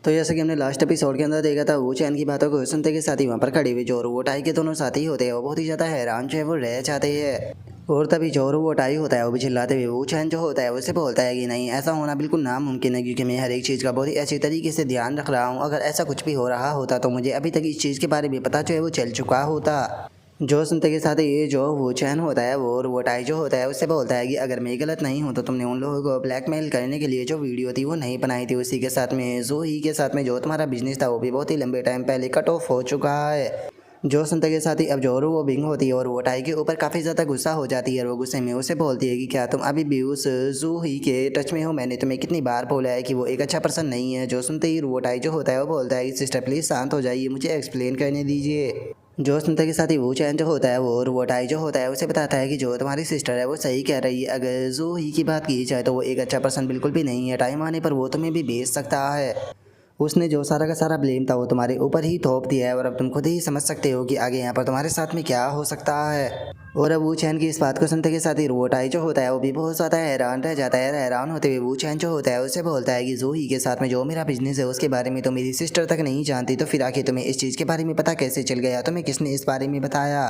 तो जैसे कि हमने लास्ट एपिसोड के अंदर देखा था, वो चैन की बातों को सुनते के साथ ही वहाँ पर खड़े हुए जोर वो टाई के दोनों साथी होते हैं, वो बहुत ही ज़्यादा हैरान जो है वो रह जाते हैं। और तभी जोर वो टाई होता है, वो भी चिल्लाते हुए वो चैन जो होता है उससे बोलता है कि नहीं, ऐसा होना बिल्कुल नामुमकिन है, क्योंकि मैं हर एक चीज़ का बहुत ही अच्छी तरीके से ध्यान रख रहा हूँ। अगर ऐसा कुछ भी हो रहा होता तो मुझे अभी तक इस चीज़ के बारे में पता जो है वो चल चुका होता। जो सुनते के साथ ये जो वो चैन होता है वो और वो टाई जो होता है उससे बोलता है कि अगर मैं गलत नहीं हूँ तो तुमने उन लोगों को ब्लैकमेल करने के लिए जो वीडियो थी वो नहीं बनाई थी। उसी के साथ में जूही के साथ में जो तुम्हारा बिजनेस था वो भी बहुत ही लंबे टाइम पहले कट ऑफ हो चुका है। जो सुनते के साथ ही अब जोरू वो बिंग होती है और वो टाई के ऊपर काफ़ी ज़्यादा गुस्सा हो जाती है और वो गुस्से में उसे बोलती है कि क्या तुम अभी भी उस जूही के टच में हो? मैंने तुम्हें कितनी बार बोला है कि वो एक अच्छा पर्सन नहीं है। जो सुनते ही वो टाई जो होता है वो बोलता है कि सिस्टर प्लीज़ शांत हो जाइए, मुझे एक्सप्लेन करने दीजिए। जो सुनते के साथ ही वो चैन जो होता है वो और वो टाई जो होता है उसे बताता है कि जो तुम्हारी सिस्टर है वो सही कह रही है। अगर जूही की बात की जाए तो वो एक अच्छा पर्सन बिल्कुल भी नहीं है, टाइम आने पर वो तुम्हें भी बेच सकता है। उसने जो सारा का सारा ब्लेम था वो तुम्हारे ऊपर ही थोप दिया है और अब तुम खुद ही समझ सकते हो कि आगे यहाँ पर तुम्हारे साथ में क्या हो सकता है। और अब वो चैन की इस बात को सुनते के साथ ही रोटाई जो होता है वो भी बहुत ज़्यादा हैरान रह जाता है। हैरान होते हुए वो चैन जो होता है उसे बोलता है कि जूही के साथ में जो मेरा बिजनेस है उसके बारे में तो मेरी सिस्टर तक नहीं जानती, तो फिर आके तुम्हें इस चीज़ के बारे में पता कैसे चल गया? तुम्हें किसने इस बारे में बताया?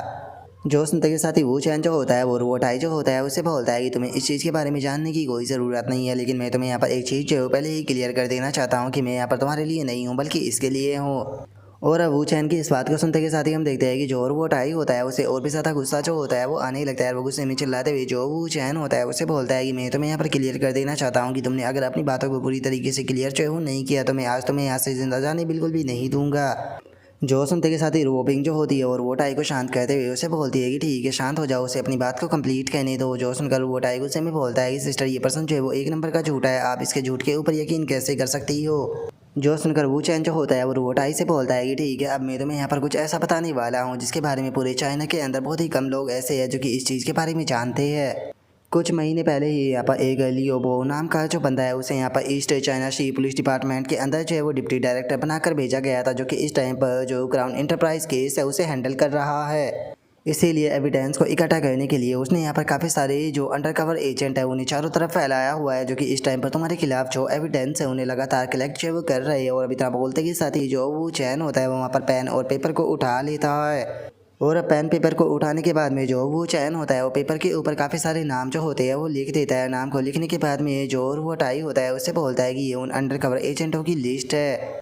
जो सुनते के साथ ही वो चैन जो होता है वो रोटाई जो होता है उसे बोलता है कि तुम्हें इस चीज़ के बारे में जानने की कोई ज़रूरत नहीं है, लेकिन मैं तुम्हें यहाँ पर एक चीज़ जो है पहले ही क्लियर कर देना चाहता हूँ कि मैं यहाँ पर तुम्हारे लिए नहीं हूँ बल्कि इसके लिए हूँ। और अब वो चैन की इस बात को सुनते के साथ ही हम देखते हैं कि जो वो टाई होता है उसे और भी ज़्यादा गुस्सा जो होता है वो आने लगता है। वो गुस्से में चिल्लाते हुए जो वो चैन होता है उसे बोलता है कि मैं तुम्हें यहाँ पर क्लियर कर देना चाहता हूँ कि तुमने अगर अपनी बातों को पूरी तरीके से क्लियर जो है वो नहीं किया तो मैं आज तुम्हें यहाँ से जिंदा जाने बिल्कुल भी नहीं दूंगा। जो सुनते के साथ ही रोबिंग जो होती है और वो टाई को शांत करते हुए उसे बोलती है कि ठीक है शांत हो जाओ, उसे अपनी बात को कंप्लीट करने दो। जो सुनकर वो टाई गुस्से में बोलता है कि सिस्टर ये पर्सन जो है वो एक नंबर का झूठा है, आप इसके झूठ के ऊपर यकीन कैसे कर सकती हो? जो सुनकर वो चैन जो होता है वो रोटाई से बोलता है कि ठीक है, अब मैं तुम्हें यहाँ पर कुछ ऐसा बताने वाला हूँ जिसके बारे में पूरे चाइना के अंदर बहुत ही कम लोग ऐसे हैं जो कि इस चीज़ के बारे में जानते हैं। कुछ महीने पहले ही यहाँ पर एक लियोबो नाम का जो बंदा है उसे यहाँ पर ईस्ट चाइना सी पुलिस डिपार्टमेंट के अंदर जो है वो डिप्टी डायरेक्टर बनाकर भेजा गया था, जो कि इस टाइम पर जो क्राउन इंटरप्राइज केस है उसे हैंडल कर रहा है। इसीलिए एविडेंस को इकट्ठा करने के लिए उसने यहाँ पर काफ़ी सारे जो अंडरकवर एजेंट है उन्हें चारों तरफ फैलाया हुआ है, जो कि इस टाइम पर तुम्हारे खिलाफ जो एविडेंस है उन्हें लगातार कलेक्ट जो है वो कर रहे हैं। और अभी तरह बोलते के साथ ही जो वो चैन होता है वो वहाँ पर पेन और पेपर को उठा लेता है। और अब पेन पेपर को उठाने के बाद में जो वो चैन होता है वो पेपर के ऊपर काफ़ी सारे नाम जो होते हैं वो लिख देता है। नाम को लिखने के बाद में जो वो टाई होता है उससे बोलता है कि ये उन अंडरकवर एजेंटों की लिस्ट है।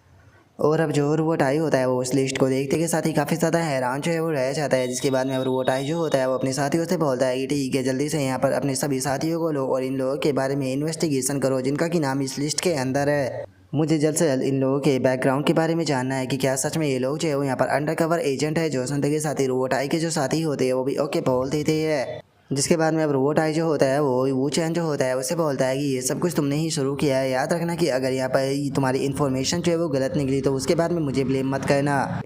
और अब जो वो टाई होता है वो उस लिस्ट को देखते के साथ ही काफ़ी ज़्यादा हैरान जो है वो रह जाता है। जिसके बाद में अब वो टाई जो होता है वो अपने साथियों से बोलता है कि ठीक है, जल्दी से यहाँ पर अपने सभी साथियों को लो और इन लोगों के बारे में इन्वेस्टिगेशन करो जिनका कि नाम इस लिस्ट के अंदर है। मुझे जल्द से जल्द इन लोगों के बैकग्राउंड के बारे में जानना है कि क्या सच में ये लोग जो है वो यहाँ पर अंडरकवर एजेंट है। जो सुनते के साथ ही वो टाई के जो साथी होते हैं वो भी ओके बोल देते हैं। जिसके बाद में अब रोबोट आई जो होता है वो चैन जो होता है उसे बोलता है कि ये सब कुछ तुमने ही शुरू किया है, याद रखना कि अगर यहाँ पर तुम्हारी इन्फॉर्मेशन जो है वो गलत निकली तो उसके बाद में मुझे ब्लेम मत करना।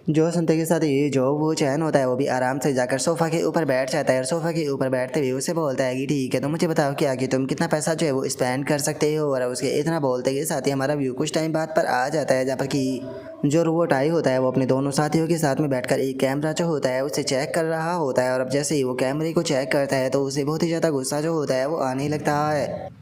जो सुनते के साथ ये जो वो चैन होता है वो भी आराम से जाकर सोफ़ा के ऊपर बैठ जाता है और सोफ़ा के ऊपर बैठते हुए उसे बोलता है कि ठीक है, तो मुझे बताओ कि आगे तुम कितना पैसा जो है वो स्पेंड कर सकते हो। और उसके इतना बोलते के साथ ही हमारा व्यू कुछ टाइम बाद पर आ जाता है, जहाँ पर कि जो रोबोट आई होता है वो अपने दोनों साथियों के साथ में बैठकर एक कैमरा जो होता है उसे चेक कर रहा होता है। और अब जैसे ही वो कैमरे को चेक करता है तो उसे बहुत ही ज़्यादा गुस्सा जो होता है वो आने लगता है।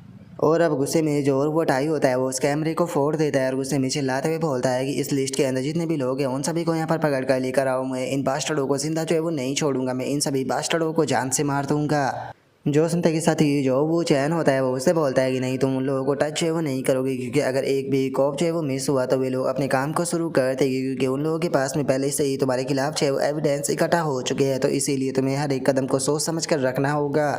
और अब गुस्से में जो वो टाई होता है वो उस कैमरे को फोड़ देता है और गुस्से में चिल्लाते हुए बोलता है कि इस लिस्ट के अंदर जितने भी लोग हैं उन सभी को यहाँ पर पकड़ कर लेकर आओ, मैं इन बास्टर्डों को जिंदा जो है वो नहीं छोड़ूंगा, मैं इन सभी बास्टर्डों को जान से मार दूंगा। जो सुनते के साथ ही जो वो चैन होता है वो उससे बोलता है कि नहीं, तुम उन लोगों को टच जो है वो नहीं करोगे, क्योंकि अगर एक भी कॉप जो है वो मिस हुआ तो वे लोग अपने काम को शुरू कर देंगे, क्योंकि उन लोगों के पास में पहले से ही तुम्हारे खिलाफ जो है वो एविडेंस इकट्ठा हो चुके हैं, तो इसीलिए तुम्हें हर एक कदम को सोच समझ कर रखना होगा।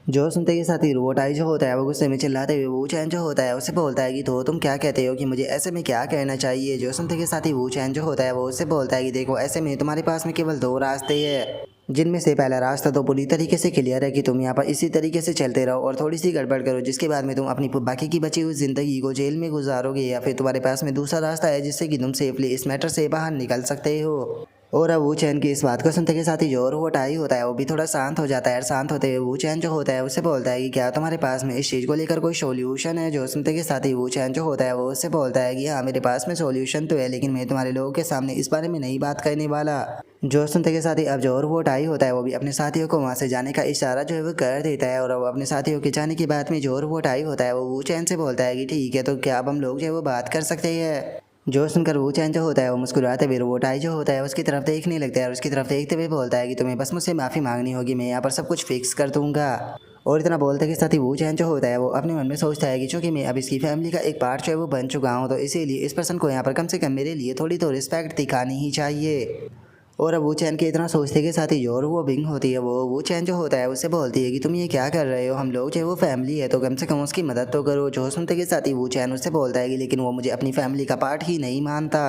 जो सुनते के साथ ही रोबोट आई जो होता है वो गुस्से में चिल्लाते हुए वो चैन जो होता है उससे बोलता है कि तो तुम क्या कहते हो कि मुझे ऐसे में क्या कहना चाहिए। जो सुनते के साथ ही वो चैन जो होता है वो उससे बोलता है कि देखो, ऐसे में तुम्हारे पास में केवल दो रास्ते हैं, जिनमें से पहला रास्ता तो पूरी तरीके से क्लियर है कि तुम यहाँ पर इसी तरीके से चलते रहो और थोड़ी सी गड़बड़ करो, जिसके बाद में तुम अपनी बाकी की बची हुई ज़िंदगी को जेल में गुजारोगे, या फिर तुम्हारे पास में दूसरा रास्ता है जिससे कि तुम सेफली इस मैटर से बाहर निकल सकते हो। और अब वो चैन की इस बात को सुनते के साथ ही जो वो टाई होता है वो भी थोड़ा शांत हो जाता है। शांत होते हुए वो चैन जो होता है उससे बोलता है कि क्या तुम्हारे पास में इस चीज़ को लेकर कोई सोल्यूशन है। जो सुनते के साथ ही वो चैन जो होता है वो उससे बोलता है कि हाँ मेरे पास में सोल्यूशन तो है, लेकिन मैं तुम्हारे लोगों के सामने इस बारे में नहीं बात करने वाला। जो सुनते के साथ ही अब जो वो टाई होता है वो भी अपने साथियों को वहाँ से जाने का इशारा जो है वो कर देता है। और अब अपने साथियों के जाने के बाद में जो वो टाई होता है वो चैन से बोलता है कि ठीक है तो क्या अब हम लोग जो है वो बात कर सकते हैं। जो सुनकर वो चैन जो होता है वो मुस्कुराते हुए वो टाई जो होता है उसकी तरफ देखने लगता है और उसकी तरफ देखते हुए बोलता है कि तुम्हें बस मुझसे माफ़ी मांगनी होगी, मैं यहाँ पर सब कुछ फिक्स कर दूंगा। और इतना बोलते के साथ ही वो चैन जो होता है वो अपने मन में सोचता है कि चूंकि मैं अब इसकी फैमिली का एक पार्ट जो है वो बन चुका हूँ, तो इसीलिए इस पर्सन को यहाँ पर कम से कम मेरे लिए थोड़ी तो रिस्पेक्ट दिखानी ही चाहिए। और अब वो चैन के इतना सोचते के साथ ही जो वो बिंग होती है वो चैन जो होता है उससे बोलती है कि तुम ये क्या कर रहे हो, हम लोग जो है वो फैमिली है तो कम से कम उसकी मदद तो करो। जो सुनते के साथ ही वो चैन उससे बोलता है कि लेकिन वो मुझे अपनी फैमिली का पार्ट ही नहीं मानता।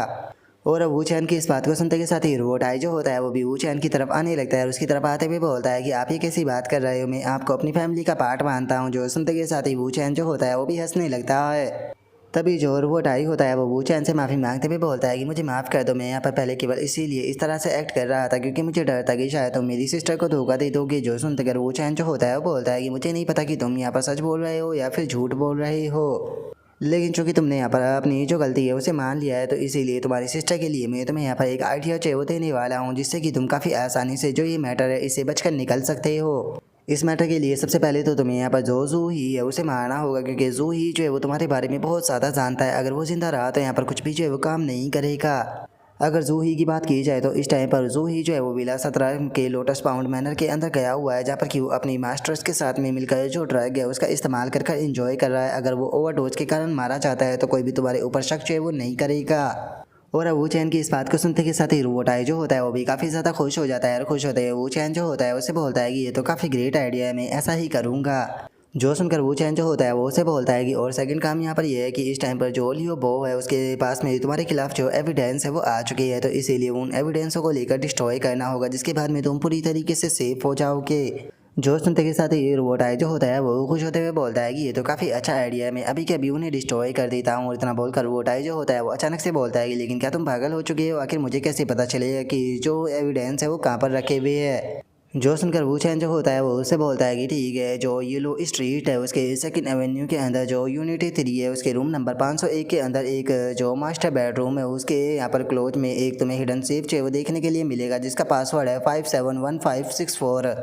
और अब वो चैन की इस बात को सुनते के साथ ही रोबोट आई जो होता है वो भी वो चैन की तरफ आने लगता है और उसकी तरफ आते हुए बोलता है कि आप ये कैसी बात कर रहे हो, मैं आपको अपनी फैमिली का पार्ट मानता हूँ। जो सुनते के साथ ही वो चैन जो होता है वो भी हंसने लगता है। तभी जो रोबोट आई होता है वो चैन से माफ़ी मांगते हुए बोलता है कि मुझे माफ़ कर दो, मैं यहाँ पर पहले केवल इसीलिए इस तरह से एक्ट कर रहा था क्योंकि मुझे डर था कि शायद तुम मेरी सिस्टर को धोखा दे दोगे। जो सुनते कर वो चैन जो होता है वो बोलता है कि मुझे नहीं पता कि तुम यहाँ पर सच बोल रहे हो या फिर झूठ बोल रहे हो, लेकिन चूंकि तुमने यहाँ पर अपनी जो गलती है उसे मान लिया है तो इसीलिए तुम्हारी सिस्टर के लिए मैं तुम्हें यहाँ पर एक आइडिया चाहिए वो देने वाला हूँ, जिससे कि तुम काफ़ी आसानी से जो ये मैटर है इससे बचकर निकल सकते हो। इस मैटर के लिए सबसे पहले तो तुम्हें यहाँ पर जो जू ही है उसे मारना होगा, क्योंकि जू ही जो है वो तुम्हारे बारे में बहुत ज़्यादा जानता है। अगर वो जिंदा रहा तो यहाँ पर कुछ भी जो है वो काम नहीं करेगा। अगर जू ही की बात की जाए तो इस टाइम पर जू ही जो है वो विला 17 के लोटस पाउंड मैनर के अंदर गया हुआ है, जहाँ पर कि वो अपनी मास्टर्स के साथ में मिलकर जो ड्रग है उसका इस्तेमाल कर एंजॉय कर रहा है। अगर वो ओवरडोज के कारण मारा जाता है तो कोई भी तुम्हारे ऊपर शक जो है वो नहीं करेगा। और अब वो चैन की इस बात को सुनते के साथ ही रोबोट आई जो होता है वो भी काफ़ी ज़्यादा खुश हो जाता है और खुश होते हैं वो चैन जो होता है उसे बोलता है कि ये तो काफ़ी ग्रेट आइडिया है, मैं ऐसा ही करूँगा। जो सुनकर वो चैन जो होता है वो उसे बोलता है कि और सेकंड काम यहाँ पर ये है कि इस टाइम पर जो लियो बो है उसके पास में तुम्हारे खिलाफ जो एविडेंस है वो आ चुकी है, तो इसीलिए उन एविडेंसों को लेकर डिस्ट्रॉय करना होगा, जिसके बाद में तुम पूरी तरीके से सेफ हो जाओगे। जो सुनते के साथ ही रोबोट आई जो होता है वो खुश होते हुए बोलता है कि ये तो काफ़ी अच्छा आइडिया है, मैं अभी के अभी उन्हें डिस्ट्रॉय कर देता हूँ। और इतना बोलकर रोबोट आई जो होता है वो अचानक से बोलता है कि लेकिन क्या तुम पागल हो चुके हो, आखिर मुझे कैसे पता चलेगा कि जो एविडेंस है वो कहाँ पर रखे हुए है। जो सुनकर वो चैन जो होता है वो उससे बोलता है कि ठीक है, जो येलो स्ट्रीट है उसके सेकंड एवेन्यू के अंदर जो यूनिटी 3 है उसके रूम नंबर 501 के अंदर एक जो मास्टर बेडरूम है उसके यहाँ पर क्लोज में एक तुम्हें हिडन सेफ है वो देखने के लिए मिलेगा, जिसका पासवर्ड है 571564।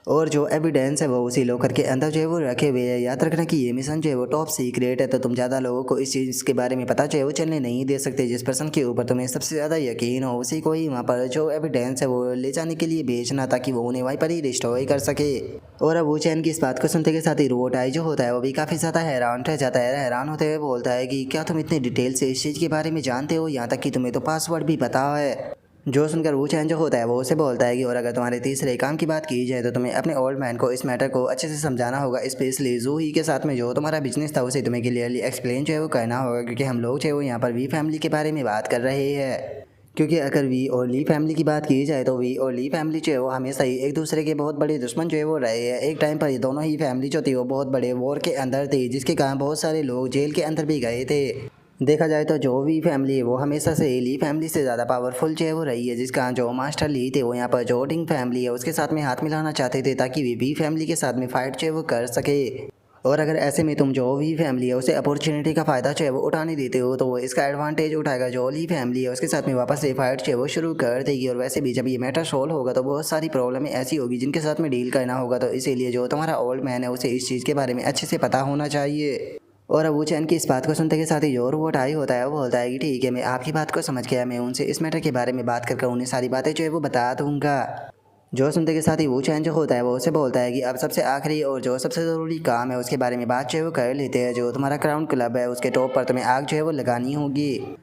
और जो एविडेंस है वो उसी लॉकर के अंदर जो है वो रखे हुए हैं। याद रखना कि ये मिशन जो है वो टॉप सीक्रेट है, तो तुम ज़्यादा लोगों को इस चीज़ के बारे में पता जो है वो चलने नहीं दे सकते। जिस पर्सन के ऊपर तुम्हें सबसे ज़्यादा यकीन हो उसी को ही वहाँ पर जो एविडेंस है वो ले जाने के लिए भेजना, ताकि वो उन्हें वहीं पर ही डिस्ट्रॉय कर सके। और अब वो चैन की इस बात को सुनते के साथ ही रोबोट आई जो होता है वो भी काफ़ी ज़्यादा हैरान रह जाता है। हैरान होते हुए बोलता है कि क्या तुम इतने डिटेल से इस चीज़ के बारे में जानते हो, यहाँ तक कि तुम्हें तो पासवर्ड भी पता है। जो सुनकर वो चैन जो होता है वो उसे बोलता है कि और अगर तुम्हारे तीसरे काम की बात की जाए तो तुम्हें अपने ओल्ड मैन को इस मैटर को अच्छे से समझाना होगा, स्पेशली जू ही के साथ में जो तुम्हारा बिजनेस था उसे तुम्हें क्लियरली एक्सप्लेन जो है वो करना होगा, क्योंकि हम लोग जो है वो यहाँ पर वी फैमिली के बारे में बात कर रहे हैं। क्योंकि अगर वी और ली फैमिली की बात की जाए तो वी और ली फैमिली जो है वो हमेशा ही एक दूसरे के बहुत बड़े दुश्मन जो है वो रहे हैं। एक टाइम पर ये दोनों ही फैमिली जो थी वो बहुत बड़े वॉर के अंदर थी, जिसके कारण बहुत सारे लोग जेल के अंदर भी गए थे। देखा जाए तो जो वी फैमिली है वो हमेशा से ली फैमिली से ज़्यादा पावरफुल जो है वो रही है, जिसका जो मास्टर ली थे वो यहाँ पर जो डिंग फैमिली है उसके साथ में हाथ मिलाना चाहते थे, ताकि वी फैमिली के साथ में फाइट जो है वो कर सके। और अगर ऐसे में तुम जो वी फैमिली है उसे अपॉर्चुनिटी का फ़ायदा जो है वो उठाने देते हो तो वो इसका एडवांटेज उठाएगा। जो ली फैमिली है उसके साथ में वापस से फाइट जो है वो शुरू कर देगी। और वैसे भी जब ये मैटर सोल्व होगा तो बहुत सारी प्रॉब्लमें ऐसी होगी जिनके साथ में डील करना होगा, तो इसीलिए जो तुम्हारा ओल्ड मैन है उसे इस चीज़ के बारे में अच्छे से पता होना चाहिए। और अब वो चैन की इस बात को सुनते के साथ ही जो रोबोट आई होता है वो बोलता है कि ठीक है, मैं आपकी बात को समझ गया, मैं उनसे इस मैटर के बारे में बात करके उन्हें सारी बातें जो है वो बता दूंगा। जो सुनते के साथ ही वो चैन जो होता है वो उसे बोलता है कि अब सबसे आखिरी और जो सबसे ज़रूरी काम है उसके बारे में बात जो है वो कर लेते हैं। जो तुम्हारा क्राउन क्लब है उसके टॉप पर तुम्हें आग जो है वो लगानी होगी।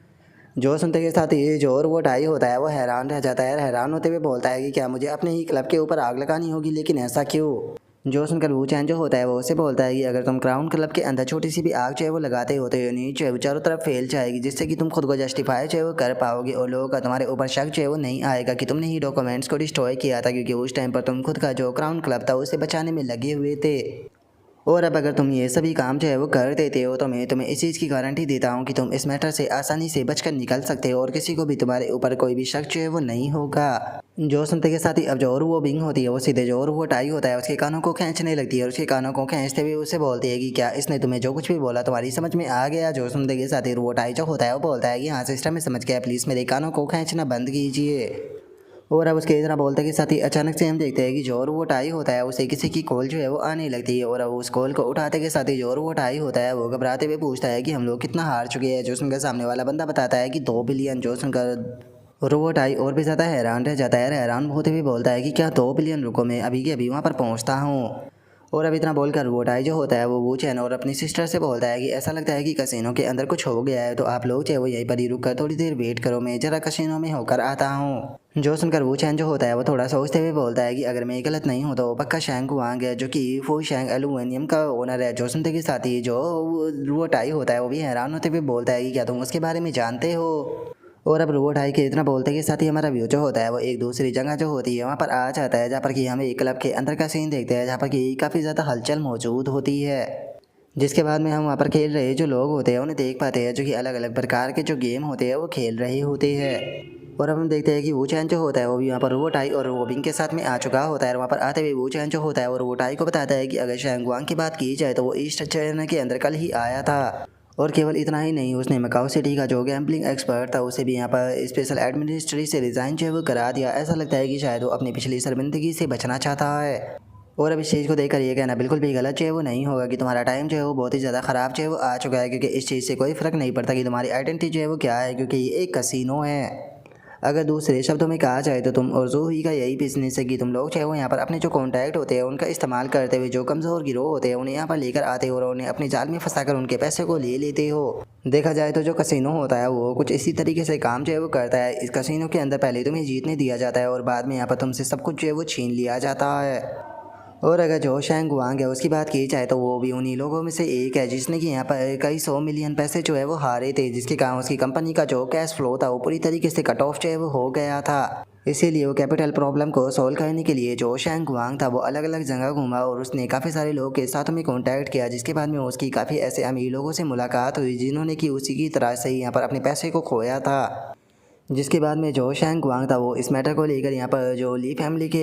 जो सुनते के साथ ही जो रोबोट आई होता है वो हैरान रह जाता है। हैरान होते हुए बोलता है कि क्या मुझे अपने ही क्लब के ऊपर आग लगानी होगी, लेकिन ऐसा क्यों। जो सुनकर वो चैन जो होता है वो उसे बोलता है कि अगर तुम क्राउन क्लब के अंदर छोटी सी भी आग जो है वो लगाते हो तो ये नीचे है वो चारों तरफ फैल जाएगी, जिससे कि तुम खुद को जस्टिफाई जो है वो कर पाओगे और लोगों का तुम्हारे ऊपर शक जो है वो नहीं आएगा कि तुमने ही डॉक्यूमेंट्स को डिस्ट्रॉय किया था, क्योंकि उस टाइम पर तुम खुद का जो क्राउन क्लब था उसे बचाने में लगे हुए थे। और अब अगर तुम ये सभी काम जो है वो कर देते हो तो मैं तुम्हें इस चीज़ की गारंटी देता हूँ कि तुम इस मैटर से आसानी से बचकर निकल सकते हो और किसी को भी तुम्हारे ऊपर कोई भी शक जो है वो नहीं होगा। जो सुनते के साथ ही अब जोरू वो बिंग होती है वो सीधे जोरू वो टाई होता है उसके कानों को खींचने लगती है और उसके कानों को खींचते हुए उससे बोलती है कि क्या इसने तुम्हें जो कुछ भी बोला तुम्हारी समझ में आ गया। जो सुनते के साथ ही वो टाई जो होता है वो बोलता है कि हाँ सिस्टम में समझ गया, प्लीज़ मेरे कानों को खींचना बंद कीजिए। और अब उसके इतना बोलते के साथ ही अचानक से हम देखते हैं कि जोर वो टाई होता है उसे किसी की कॉल जो है वो आने लगती है और अब उस कॉल को उठाते के साथ ही जोर वो टाई होता है वो घबराते हुए पूछता है कि हम लोग कितना हार चुके हैं। जो सुनकर सामने वाला बंदा बताता है कि 2 बिलियन। जो सुनकर रोबोट आई और भी ज़्यादा हैरान रह जाता है। हैरान होते हुए बोलता है कि क्या 2 बिलियन, रुको मैं अभी के अभी वहाँ पर पहुँचता हूँ। और अब इतना बोलकर रोबोट आई जो होता है वो वूचेन और अपनी सिस्टर से बोलता है कि ऐसा लगता है कि कसिनो के अंदर कुछ हो गया है, तो आप लोग चाहे वो यहीं पर ही रुक कर थोड़ी देर वेट करो, मैं जरा कसिनो में होकर आता हूँ। जो सुनकर वूचेन जो होता है वो थोड़ा सोचते हुए बोलता है कि अगर मैं गलत नहीं हूँ तो पक्का शैंग वांग है जो कि फू शैंग एल्यूमिनियम का ओनर है। जो सुनते के साथ ही जो रोबोट आई होता है वो भी हैरान होते हुए बोलता है कि क्या तुम उसके बारे में जानते हो। और अब रोबोट हाई के इतना बोलते के साथ ही हमारा व्यू जो होता है वो एक दूसरी जगह जो होती है वहाँ पर आ जाता है, जहाँ पर कि हमें एक क्लब के अंदर का सीन देखते हैं जहाँ पर कि काफ़ी ज़्यादा हलचल मौजूद होती है। जिसके बाद में हम वहाँ पर खेल रहे जो लोग होते हैं उन्हें देख पाते हैं जो कि अलग अलग प्रकार के जो गेम होते हैं वो खेल रहे होते हैं। और अब हम देखते हैं कि वो चैन जो होता है वो भी वहाँ पर रोबोट आई और रोबिन के साथ में आ चुका होता है। और वहाँ पर आते हुए वो चैन जो होता है वो रोबोट आई को बताता है कि अगर शैंगवांग की बात की जाए तो वो ईस्ट चाइना के अंदर कल ही आया था। और केवल इतना ही नहीं, उसने मकाऊ सिटी का जो गैम्बलिंग एक्सपर्ट था उसे भी यहाँ पर स्पेशल एडमिनिस्ट्री से रिज़ाइन जो है वो करा दिया। ऐसा लगता है कि शायद वो अपनी पिछली शर्मिंदगी से बचना चाहता है। और अब इस चीज़ को देखकर ये कहना बिल्कुल भी गलत जो है वो नहीं होगा कि तुम्हारा टाइम जो है वो बहुत ही ज़्यादा ख़राब जो है वो आ चुका है, क्योंकि इस चीज़ से कोई फ़र्क नहीं पड़ता कि तुम्हारी आइडेंटिटी जो है वो क्या है, क्योंकि ये एक कसिनो है। अगर दूसरे शब्दों में कहा जाए तो तुम और जूही का यही बिजनेस है कि तुम लोग चाहे वो यहाँ पर अपने जो कॉन्टैक्ट होते हैं उनका इस्तेमाल करते हुए जो कमज़ोर गिरोह होते हैं उन्हें यहाँ पर लेकर आते हो और उन्हें अपने जाल में फंसाकर उनके पैसे को ले लेते हो। देखा जाए तो जो कसिनो होता है वो कुछ इसी तरीके से काम जो है वो करता है। इस कसिनो के अंदर पहले तुम्हें जीतने दिया जाता है और बाद में यहाँ पर तुमसे सब कुछ जो है वो छीन लिया जाता है। और अगर जो शैंग वांग है उसकी बात की जाए तो वो भी उन्हीं लोगों में से एक है जिसने कि यहाँ पर कई 100 मिलियन पैसे जो है वो हारे थे, जिसके कारण उसकी कंपनी का जो कैश फ्लो था वो पूरी तरीके से कट ऑफ जो है वो हो गया था। इसीलिए वो कैपिटल प्रॉब्लम को सॉल्व करने के लिए जो शैंग वांग था वो अलग अलग जगह घूमा और उसने काफ़ी सारे लोगों के साथ में कॉन्टैक्ट किया, जिसके बाद में उसकी काफ़ी ऐसे अमीर लोगों से मुलाकात हुई जिन्होंने कि उसी की तरह से ही यहाँ पर अपने पैसे को खोया था। जिसके बाद में जो शैंग वांग था वो इस मैटर को लेकर यहाँ पर जो ली फैमिली के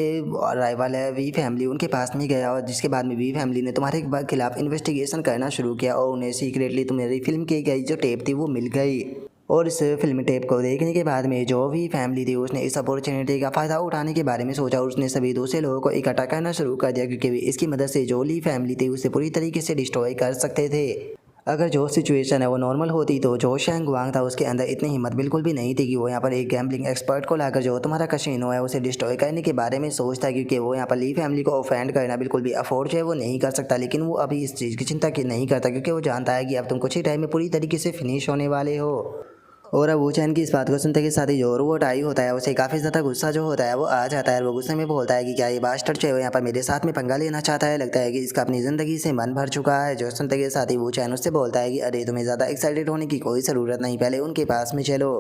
राइवल है वी फैमिली उनके पास में गया और जिसके बाद में वी फैमिली ने तुम्हारे खिलाफ इन्वेस्टिगेशन करना शुरू किया और उन्हें सीक्रेटली तुम्हारी फिल्म की गई जो टेप थी वो मिल गई। और इस फिल्म टेप को देखने के बाद में जो भी फैमिली थी उसने इस अपॉर्चुनिटी का फ़ायदा उठाने के बारे में सोचा और उसने सभी दूसरे लोगों को इकट्ठा करना शुरू कर दिया, क्योंकि इसकी मदद से जो ली फैमिली थी उसे पूरी तरीके से डिस्ट्रॉय कर सकते थे। अगर जो सिचुएशन है वो नॉर्मल होती तो जो शैंग वांग था उसके अंदर इतनी हिम्मत बिल्कुल भी नहीं थी कि वो यहाँ पर एक गैम्बलिंग एक्सपर्ट को लाकर जो तुम्हारा कसिनो है उसे डिस्ट्रॉय करने के बारे में सोचता है, क्योंकि वो यहाँ पर ली फैमिली को ऑफेंड करना बिल्कुल भी अफोर्ड जो है वो नहीं कर सकता। लेकिन वो अभी इस चीज़ की चिंता नहीं करता, क्योंकि वो जानता है कि अब तुम कुछ ही टाइम में पूरी तरीके से फिनिश होने वाले हो। और अब वो चैन की इस बात को सुनते के साथ ही जो रोबोट आई होता है उसे काफ़ी ज़्यादा गुस्सा जो होता है वो आ जाता है। वो गुस्से में बोलता है कि क्या ये बास्टर्ड जो है यहाँ पर मेरे साथ में पंगा लेना चाहता है, लगता है कि इसका अपनी ज़िंदगी से मन भर चुका है। जो सुनते के साथ ही वो चैन उससे बोलता है कि अरे तुम्हें ज़्यादा एक्साइटेड होने की कोई ज़रूरत नहीं, पहले उनके पास में चलो।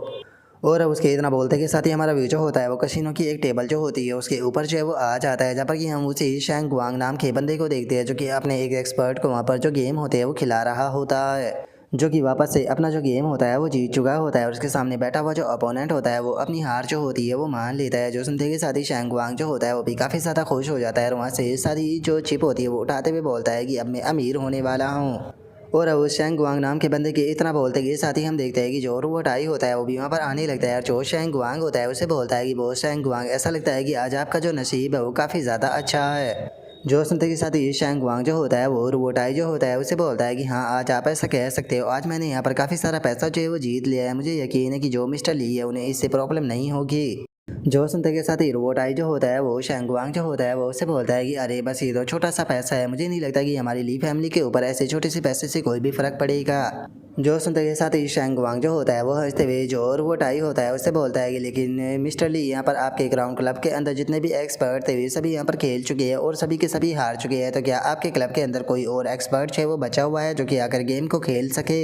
और अब उसके इतना बोलते के साथ ही हमारा व्यू जो होता है वो कसिनो की एक टेबल जो होती है उसके ऊपर जो है वो आ जाता है, जहाँ पर कि हम उसी शैंग वांग नाम के बंदे को देखते हैं जो कि अपने एक एक्सपर्ट को वहाँ पर जो गेम होते हैं वो खिला रहा होता है, जो कि वापस से अपना जो गेम होता है वो जीत चुका होता है। और उसके सामने बैठा हुआ जो अपोनेंट होता है वो अपनी हार जो होती है वो मान लेता है। जो सुनते के साथ ही शैंग वांग जो होता है वो भी काफ़ी ज़्यादा खुश हो जाता है और वहाँ से सारी जो चिप होती है वो उठाते हुए बोलता है कि अब मैं अमीर होने वाला हूँ। और अब उस शैंग वांग नाम के बंदे के इतना बोलते के साथ ही हम देखते हैं कि जो रोबोट आई होता है वो भी वहाँ पर आने लगता है और जो शैंग वांग होता है उसे बोलता है कि वो शैंग वांग, ऐसा लगता है कि आज आपका जो नसीब है वो काफ़ी ज़्यादा अच्छा है। जो सुनते के साथ ही शैंग वांग जो होता है वो रोबोट आई जो होता है उसे बोलता है कि हाँ आज आप ऐसा कह सकते हो, आज मैंने यहाँ पर काफ़ी सारा पैसा जो है वो जीत लिया है, मुझे यकीन है कि जो मिस्टर ली है उन्हें इससे प्रॉब्लम नहीं होगी। जो सुनते के साथ ही रोबोट आई जो होता है वो शैंग वांग जो होता है वो उससे बोलता है कि अरे बस ये तो छोटा सा पैसा है, मुझे नहीं लगता कि हमारी ली फैमिली के ऊपर ऐसे छोटे से पैसे से कोई भी फ़र्क पड़ेगा। जो सुनते के साथ ही शैंग वांग जो होता है वो हंसते हुए जो रोबोट आई होता है उससे बोलता है कि लेकिन मिस्टर ली यहाँ पर आपके ग्राउंड क्लब के अंदर जितने भी एक्सपर्ट थे वे सभी यहाँ पर खेल चुके हैं और सभी के सभी हार चुके हैं, तो क्या आपके क्लब के अंदर कोई और एक्सपर्ट है वो बचा हुआ है जो कि आकर गेम को खेल सके।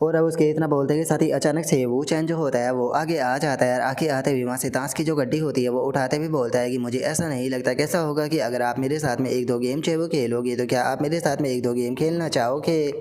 और अब उसके इतना बोलते के साथ ही अचानक से वो चैन जो होता है वो आगे आ जाता है। आगे आते हुए वहाँ से ताश की जो गड्डी होती है वो उठाते हुए बोलता है कि मुझे ऐसा नहीं लगता, कैसा होगा कि अगर आप मेरे साथ में एक दो गेम चाहे वो खेलोगे, तो क्या आप मेरे साथ में एक दो गेम खेलना चाहोगे।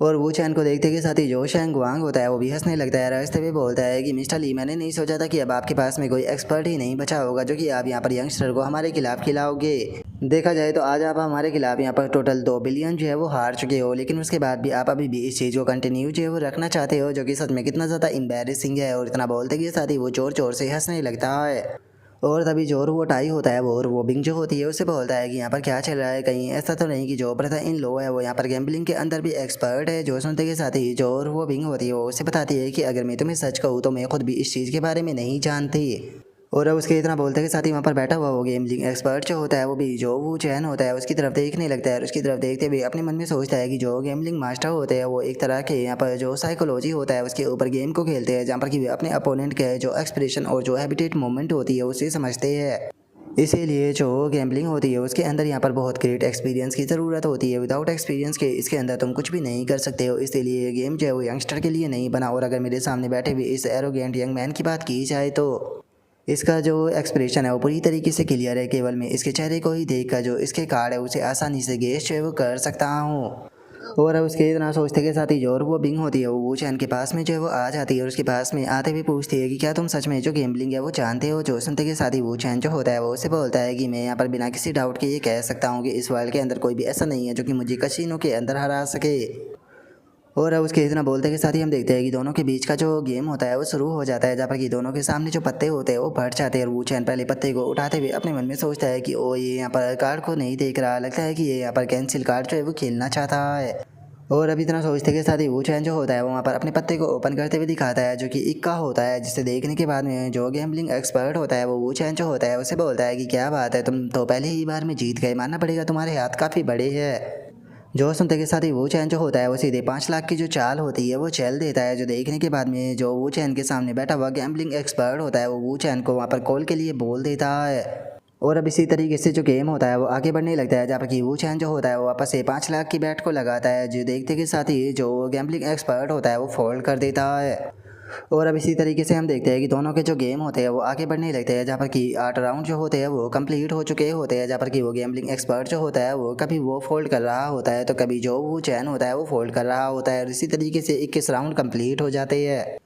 और वो चैन को देखते के साथ ही जो शैंग वांग होता है वो भी हंसने लगता है। रास्ते में बोलता है कि मिस्टर ली, मैंने नहीं सोचा था कि अब आपके पास में कोई एक्सपर्ट ही नहीं बचा होगा जो कि आप यहाँ पर यंगस्टर को हमारे खिलाफ खिलाओगे। देखा जाए तो आज आप हमारे खिलाफ यहाँ पर टोटल 2 बिलियन जो है वो हार चुके हो, लेकिन उसके बाद भी आप अभी भी इस चीज़ को कंटिन्यू जो है वो रखना चाहते हो, जो कि सच में कितना ज़्यादा एम्बैरेसिंग है। और इतना बोलते के साथ ही वो जोर जोर से हंसने लगता है। और तभी जोर वो टाई होता है वो, और वो बिंग जो होती है उससे बोलता है कि यहाँ पर क्या चल रहा है, कहीं ऐसा तो नहीं कि जो प्रथा इन लो है वो यहाँ पर गैम्बलिंग के अंदर भी एक्सपर्ट है। जो सुनते के साथ ही जोर वो बिंग होती है वो उससे बताती है कि अगर मैं तुम्हें सच कहूँ तो मैं खुद भी इस चीज़ के बारे में नहीं जानती। और अब उसके इतना बोलते के साथ ही वहाँ पर बैठा हुआ वो गैम्बलिंग एक्सपर्ट जो होता है वो भी जो वो चैन होता है उसकी तरफ देखने लगता है। और उसकी तरफ देखते हुए अपने मन में सोचता है कि जो गैम्बलिंग मास्टर होते हैं वो एक तरह के यहाँ पर जो साइकोलॉजी होता है उसके ऊपर गेम को खेलते हैं, जहाँ पर कि वे अपने अपोनेंट के जो एक्सप्रेशन और जो हैबिटेट मूवमेंट होती है उसे समझते हैं। इसीलिए जो गैम्बलिंग होती है उसके अंदर यहाँ पर बहुत ग्रेट एक्सपीरियंस की ज़रूरत होती है। विदाउट एक्सपीरियंस के इसके अंदर तुम कुछ भी नहीं कर सकते हो। इसीलिए ये गेम जो है वो यंगस्टर के लिए नहीं बना। और अगर मेरे सामने बैठे हुए इस एरोगेंट यंग मैन की बात की जाए तो इसका जो एक्सप्रेशन है वो पूरी तरीके से क्लियर है। केवल मैं इसके चेहरे को ही देखकर जो इसके कार्ड है उसे आसानी से गेस जो है वो कर सकता हूँ। और अब उसके इतना सोचते के साथ ही जो और वो बिंग होती है वो चैन के पास में जो है वो आ जाती है। और उसके पास में आते हुए पूछती है कि क्या तुम सच में जो गैम्बलिंग है वो जानते हो। जो सुनते के साथ ही वो चैन जो होता है वो उसे बोलता है कि मैं यहाँ पर बिना किसी डाउट के ये कह सकता हूँ कि इस वर्ल्ड के अंदर कोई भी ऐसा नहीं है जो कि मुझे कसीनो के अंदर हरा सके। और अब उसके इतना बोलते के साथ ही हम देखते हैं कि दोनों के बीच का जो गेम होता है वो शुरू हो जाता है, जहाँ पर कि दोनों के सामने जो पत्ते होते हैं वो बढ़ जाते हैं। और वो चैन पहले पत्ते को उठाते हुए अपने मन में सोचता है कि ओ ये यहाँ पर कार्ड को नहीं देख रहा, लगता है कि ये यहाँ पर कैंसिल कार्ड जो है वो खेलना चाहता है। और अभी इतना सोचते के साथ ही वो चैन जो होता है वो वहाँ पर अपने पत्ते को ओपन करते हुए दिखाता है, जो कि इक्का होता है। जिसे देखने के बाद में जो गैम्बलिंग एक्सपर्ट होता है वो चैन जो होता है उसे बोलता है कि क्या बात है, तुम तो पहले ही बार में जीत गए, मानना पड़ेगा तुम्हारे हाथ काफ़ी बड़े हैं। जो सुनते के साथ ही वो चैन जो होता है वो सीधे 5 लाख की जो चाल होती है वो चल देता है। जो देखने के बाद में जो वो चैन के सामने बैठा हुआ गैम्बलिंग एक्सपर्ट होता है वो चैन को वहाँ पर कॉल के लिए बोल देता है। और अब इसी तरीके से जो गेम होता है वो आगे बढ़ने लगता है, जहाँ पर कि वो चैन जो होता है वो वापस से 5 लाख की बैट को लगाता है। जो देखते के साथ ही जो गैम्बलिंग एक्सपर्ट होता है वो फोल्ड कर देता है। और अब इसी तरीके से हम देखते हैं कि दोनों के जो गेम होते हैं वो आगे बढ़ने लगते हैं, जहाँ पर कि 8 राउंड जो होते हैं वो कंप्लीट हो चुके होते हैं। जहाँ पर कि वो गैम्बलिंग एक्सपर्ट जो होता है वो कभी वो फोल्ड कर रहा होता है तो कभी जो वो चैन होता है वो फोल्ड कर रहा होता है। और इसी तरीके से 21 राउंड कंप्लीट हो जाते हैं,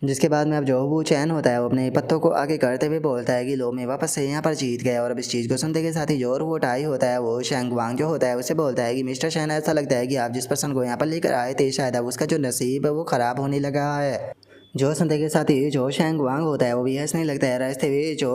जिसके बाद में अब जो वो चैन होता है वो अपने पत्तों को आगे करते हुए बोलता है कि लो मैं वापस से यहाँ पर जीत गया। और अब इस चीज़ को सुनते के साथ ही जो और वो टाई होता है वो शैंग वांग जो होता है उसे बोलता है कि मिस्टर शैन, ऐसा लगता है कि आप जिस पर्सन को यहाँ पर लेकर आए थे शायद अब उसका जो नसीब है वो ख़राब होने लगा है। जो सुनते के साथ ही जो शैंग वांग होता है वो भी हंसने लगता है। रास्ते हुए जो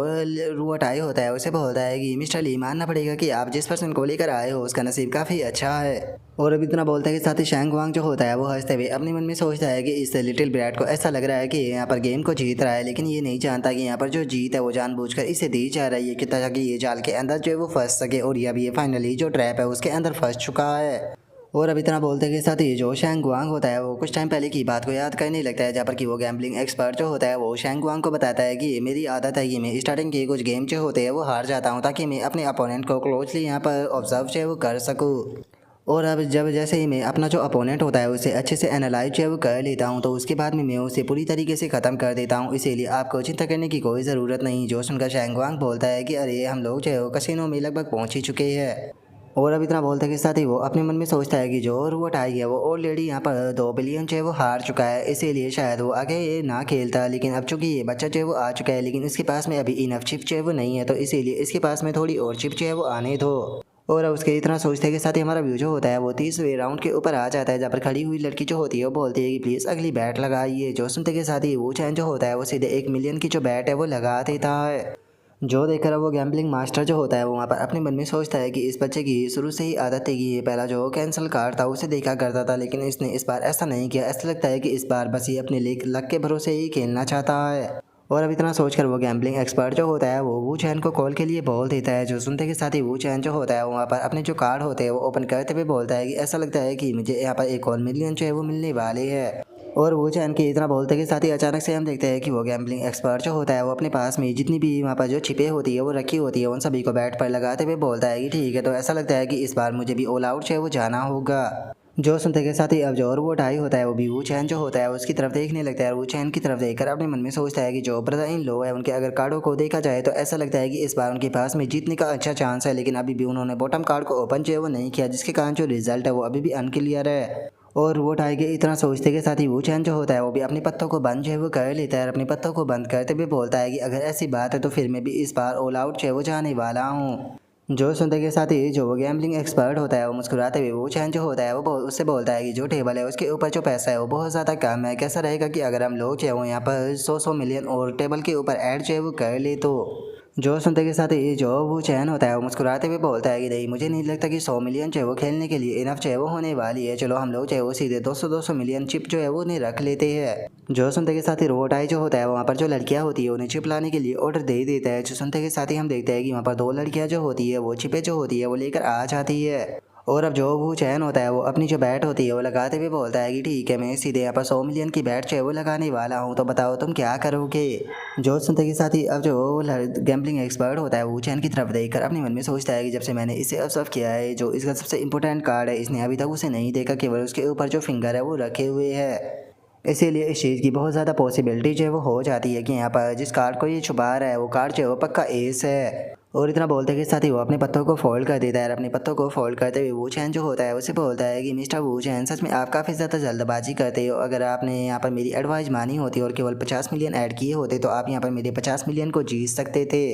रुआटाई होता है उसे बोलता है कि मिस्टर ली, मानना पड़ेगा कि आप जिस पर्सन को लेकर आए हो उसका नसीब काफ़ी अच्छा है। और अब इतना बोलते के साथ ही शैंग वांग जो होता है वो हंसते हुए अपने मन में सोचता है कि इस लिटिल ब्रैट को ऐसा लग रहा है कि यहाँ पर गेम को जीत रहा है, लेकिन ये नहीं जानता कि यहाँ पर जो जीत है वो जानबूझकर इसे दी जा रही है कि ताकि ये जाल के अंदर जो है वो फंस सके। और ये अभी ये फाइनली जो ट्रैप है उसके अंदर फंस चुका है। और अब इतना बोलते के साथ ही जो शैंग वांग होता है वो कुछ टाइम पहले की बात को याद करने लगता है, जहाँ पर कि वो गैम्बलिंग एक्सपर्ट जो होता है वो शैंग वांग को बताता है कि ये मेरी आदत है कि मैं स्टार्टिंग के कुछ गेम जो होते हैं वो हार जाता हूँ ताकि मैं अपने अपोनेंट को क्लोजली यहाँ पर ऑब्जर्व जो है वो कर सकूँ। और अब जब जैसे ही मैं अपना जो अपोनेंट होता है उसे अच्छे से एनालाइज जो है वो कर लेता हूँ तो उसके बाद में मैं उसे पूरी तरीके से ख़त्म कर देता हूँ। इसीलिए आपको चिंता करने की कोई ज़रूरत नहीं। जो सुनकर शैंग वांग बोलता है कि अरे हम लोग जो है वो कसिनो में लगभग पहुँच ही चुके हैं। और अब इतना बोलते के साथ ही वो अपने मन में सोचता है कि जो रूट आई है वो ऑलरेडी यहाँ पर 2 बिलियन जो है वो हार चुका है, इसीलिए शायद वो आगे ये ना खेलता। लेकिन अब चूंकि ये बच्चा जो है वो आ चुका है लेकिन इसके पास में अभी इनफ चिप जो है वो नहीं है, तो इसीलिए इसके पास में थोड़ी और चिप जो है वो आने दो। और अब उसके इतना सोचते के साथ ही हमारा व्यू जो होता है वो 30वें राउंड के ऊपर आ जाता है, जहाँ पर खड़ी हुई लड़की जो होती है वो बोलती है कि प्लीज़ अगली बैट लगाइए। जो सुनते के साथ ही वो चैन जो होता है वो सीधे 1 मिलियन की जो बैट है वो लगा देता है। जो देखकर वो गैम्बलिंग मास्टर जो होता है वो वहाँ पर अपने मन में सोचता है कि इस बच्चे की शुरू से ही आदत थी कि ये पहला जो कैंसिल कार्ड था उसे देखा करता था, लेकिन इसने इस बार ऐसा नहीं किया। ऐसा लगता है कि इस बार बस ये अपने लक के भरोसे ही खेलना चाहता है। और अब इतना सोचकर वो गैम्बलिंग एक्सपर्ट जो होता है वो चैन को कॉल के लिए बोल देता है। जो सुनते के साथ ही वो चैन जो होता है वो वहाँ पर अपने जो कार्ड होते हैं वो ओपन करते हुए बोलता है कि ऐसा लगता है कि मुझे यहाँ पर एक और मिलियन जो है वो मिलने वाले है। और वो चैन के इतना बोलते के साथ ही अचानक से हम देखते हैं कि वो गैम्बलिंग एक्सपर्ट जो होता है वो अपने पास में जितनी भी वहाँ पर जो छिपे होती है वो रखी होती है उन सभी को बैट पर लगाते हुए बोलता है कि ठीक है, तो ऐसा लगता है कि इस बार मुझे भी ऑल आउट जो है वो जाना होगा। जो सुनते के साथ ही अब जो और वो टाई होता है वो भी वू चैन जो होता है उसकी तरफ देखने लगता है। वू चैन की तरफ देखकर अपने मन में सोचता है कि जो ब्रदर इन लो है उनके अगर कार्डों को देखा जाए तो ऐसा लगता है कि इस बार उनके पास में जीतने का अच्छा चांस है, लेकिन अभी भी उन्होंने बॉटम कार्ड को ओपन जो है वो नहीं किया, जिसके कारण जो रिजल्ट है वो अभी भी अनक्लियर है। और वो टाई के इतना सोचते के साथ ही वो चैन जो होता है वो भी अपने पत्तों को बंद जो है वो कर लेता है। अपने पत्तों को बंद करते हुए बोलता है कि अगर ऐसी बात है तो फिर मैं भी इस बार ऑल आउट जो है वो जाने वाला हूँ। जो सुनते के साथ ही जो वो गैम्बलिंग एक्सपर्ट होता है वो मुस्कुराते हुए वो चैन जो होता है वो उससे बोलता है कि जो टेबल है उसके ऊपर जो पैसा है वो बहुत ज़्यादा कम है। कैसा रहेगा कि अगर हम लोग जो है वो यहाँ पर 100 मिलियन और टेबल के ऊपर ऐड जो है वो कर ले तो। जो सुनते के साथ ही जो वो चैन होता है वो मुस्कुराते हुए बोलता है कि नहीं, मुझे नहीं लगता कि 100 मिलियन जो है वो खेलने के लिए इनफ जो है वो होने वाली है। चलो हम लोग जो है वो सीधे 200 मिलियन चिप जो है वो उन्हें रख लेते हैं। जो सुनते के साथ ही रोबोट आई जो होता है वहाँ पर जो लड़कियाँ होती है उन्हें चिप लाने के लिए ऑर्डर दे देता है। जो सुनते के साथ ही हम देखते हैं कि वहाँ पर 2 लड़कियाँ जो होती है वो चिपे जो होती है वो लेकर आ जाती है। और अब जो वो चैन होता है वो अपनी जो बैट होती है वो लगाते हुए बोलता है कि ठीक है, मैं सीधे यहाँ पर 100 मिलियन की बैट जो है वो लगाने वाला हूँ, तो बताओ तुम क्या करोगे। जो सुनते के साथ ही अब जो गैम्बलिंग एक्सपर्ट होता है वो चैन की तरफ देखकर अपने मन में सोचता है कि जब से मैंने इसे ऑब्जर्व किया है, जो इसका सबसे इंपॉर्टेंट कार्ड है इसने अभी तक उसे नहीं देखा, केवल उसके ऊपर जो फिंगर है वो रखे हुए है। इसीलिए इस चीज़ की बहुत ज़्यादा पॉसिबिलिटी जो है वो हो जाती है कि यहाँ पर जिस कार्ड को ये छुपा रहा है वो कार्ड जो है वो पक्का एस है। और इतना बोलते के साथ ही वो अपने पत्तों को फोल्ड कर देता है। अपने पत्तों को फोल्ड करते हुए वो चैन जो होता है उसे बोलता है कि मिस्टर वो चैन, सच में आप काफ़ी ज़्यादा जल्दबाजी करते हो। अगर आपने यहाँ पर मेरी एडवाइस मानी होती और केवल 50 मिलियन ऐड किए होते तो आप यहाँ पर मेरे 50 मिलियन को जीत सकते थे,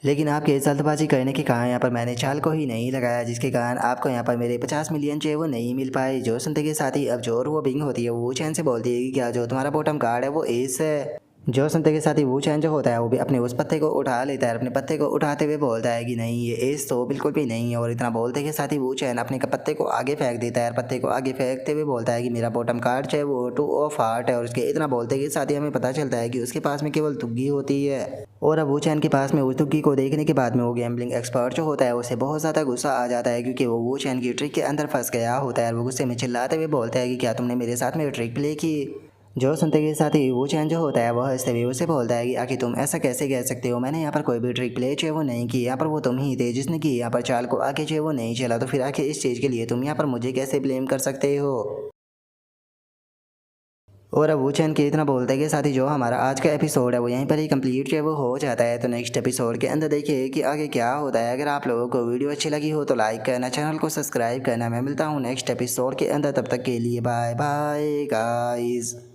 लेकिन आपके जल्दबाजी करने के कारण यहाँ पर मैंने चाल को ही नहीं लगाया, जिसके कारण आपको यहाँ पर मेरे 50 मिलियन जो है वो नहीं मिल पाए। जो सुनते के साथ ही अब जो वो बिंग होती है वो चैन से बोलती है कि क्या जो तुम्हारा बॉटम कार्ड है वो एस है। जो सुनते के साथ ही वो चैन जो होता है वो भी अपने उस पत्ते को उठा लेता है। अपने पत्ते को उठाते हुए बोलता है कि नहीं, ये एस तो बिल्कुल भी नहीं है। और इतना बोलते के साथ ही वो चैन अपने पत्ते को आगे फेंक देता है। पत्ते को आगे फेंकते हुए बोलता है कि मेरा बॉटम कार्ड जो है वो 2 ऑफ हार्ट है। और उसके इतना बोलते के साथ ही हमें पता चलता है कि उसके पास में केवल दुग्गी होती है। और अब वो चैन के पास में उस दुग्गी को देखने के बाद में वो गैम्बलिंग एक्सपर्ट जो होता है उसे बहुत ज़्यादा गुस्सा आ जाता है, क्योंकि वो चैन की ट्रिक के अंदर फंस गया होता है। वो गुस्से में चिल्लाते हुए बोलता है कि क्या तुमने मेरे साथ में ट्रिक प्ले की। जो सुनते के साथ ही वो चैन जो होता है वह हंसते हुए उसे बोलता है कि आखिर तुम ऐसा कैसे कह सकते हो, मैंने यहाँ पर कोई भी ट्रिक प्ले जो है वो नहीं की। यहाँ पर वो तुम ही थे जिसने की यहाँ पर चाल को आगे जो है वो नहीं चला, तो फिर आखिर इस चीज़ के लिए तुम यहाँ पर मुझे कैसे ब्लेम कर सकते हो। और अब वो चैन के इतना बोलते के साथ ही जो हमारा आज का एपिसोड है वो यहीं पर ही कंप्लीट जो है वो हो जाता है। तो नेक्स्ट एपिसोड के अंदर देखिए कि आगे क्या होता है। अगर आप लोगों को वीडियो अच्छी लगी हो तो लाइक करना, चैनल को सब्सक्राइब करना। मैं मिलता हूँ नेक्स्ट एपिसोड के अंदर, तब तक के लिए बाय बाय गाइस।